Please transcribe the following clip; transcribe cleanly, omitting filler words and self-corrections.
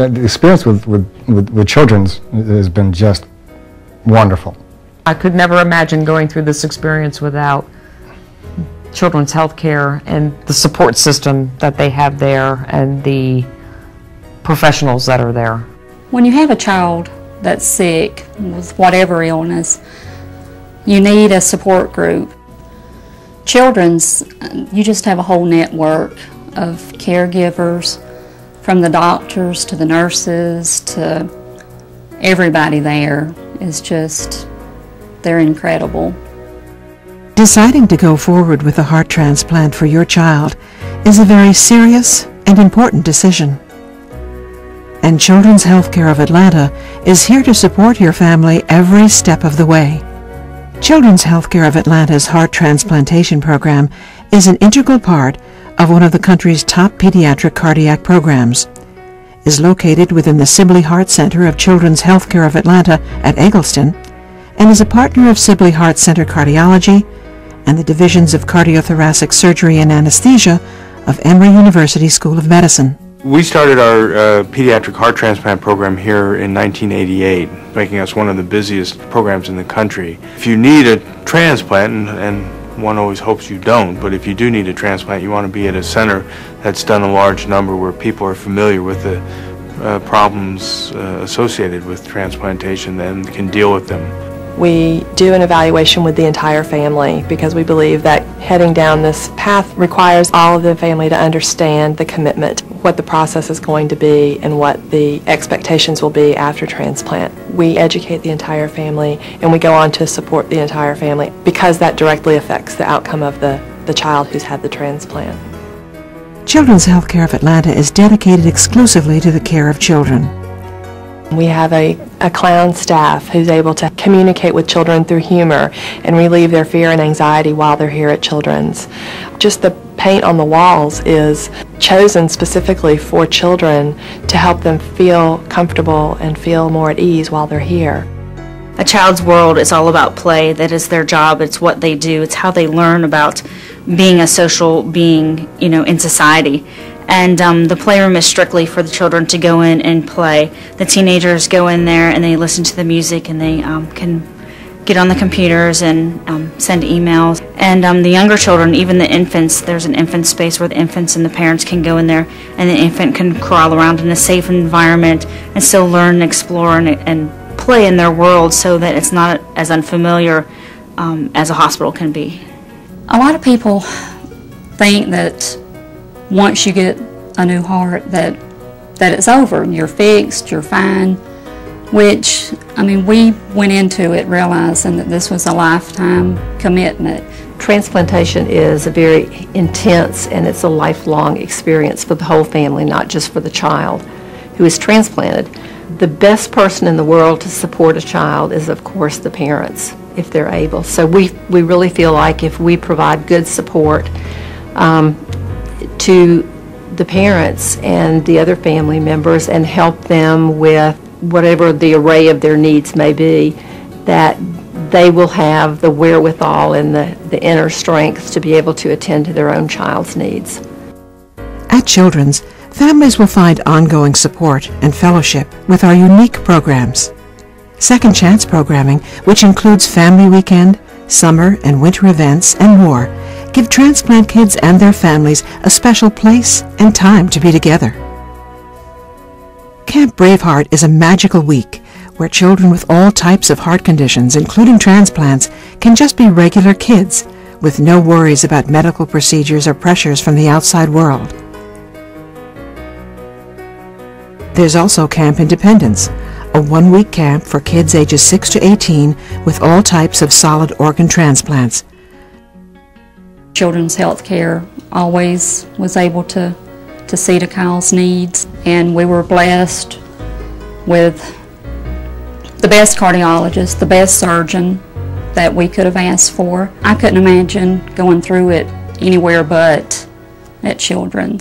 the experience with children's has been just wonderful. I could never imagine going through this experience without children's health care and the support system that they have there and the professionals that are there. When you have a child that's sick with whatever illness, you need a support group. Children's, you just have a whole network of caregivers, from the doctors to the nurses to everybody there is just, they're incredible. Deciding to go forward with a heart transplant for your child is a very serious and important decision. And Children's Healthcare of Atlanta is here to support your family every step of the way. Children's Healthcare of Atlanta's heart transplantation program is an integral part of one of the country's top pediatric cardiac programs, is located within the Sibley Heart Center of Children's Healthcare of Atlanta at Eggleston, and is a partner of Sibley Heart Center Cardiology and the Divisions of Cardiothoracic Surgery and Anesthesia of Emory University School of Medicine. We started our pediatric heart transplant program here in 1988, making us one of the busiest programs in the country. If you need a transplant, and one always hopes you don't, but if you do need a transplant, you want to be at a center that's done a large number where people are familiar with the problems associated with transplantation and can deal with them. We do an evaluation with the entire family because we believe that heading down this path requires all of the family to understand the commitment, what the process is going to be, and what the expectations will be after transplant. We educate the entire family and we go on to support the entire family because that directly affects the outcome of the child who's had the transplant. Children's Healthcare of Atlanta is dedicated exclusively to the care of children. We have a clown staff who's able to communicate with children through humor and relieve their fear and anxiety while they're here at Children's. Just the paint on the walls is chosen specifically for children to help them feel comfortable and feel more at ease while they're here. A child's world is all about play. That is their job. It's what they do. It's how they learn about being a social being, in society. And the playroom is strictly for the children to go in and play. The teenagers go in there and they listen to the music and they can get on the computers and send emails. And the younger children, even the infants, there's an infant space where the infants and the parents can go in there and the infant can crawl around in a safe environment and still learn and explore and play in their world so that it's not as unfamiliar as a hospital can be. A lot of people think that once you get a new heart that it's over, you're fixed, you're fine, which, we went into it realizing that this was a lifetime commitment. Transplantation is a very intense and it's a lifelong experience for the whole family, not just for the child who is transplanted. The best person in the world to support a child is, of course, the parents, if they're able. So we really feel like if we provide good support to the parents and the other family members and help them with whatever the array of their needs may be, that they will have the wherewithal and the inner strength to be able to attend to their own child's needs. At Children's, families will find ongoing support and fellowship with our unique programs. Second Chance programming, which includes Family Weekend, summer and winter events, and more, give transplant kids and their families a special place and time to be together. Camp Braveheart is a magical week where children with all types of heart conditions, including transplants, can just be regular kids with no worries about medical procedures or pressures from the outside world. There's also Camp Independence, a one-week camp for kids ages 6 to 18 with all types of solid organ transplants. Children's Healthcare always was able to see to Kyle's needs, and we were blessed with the best cardiologist, the best surgeon that we could have asked for. I couldn't imagine going through it anywhere but at Children's.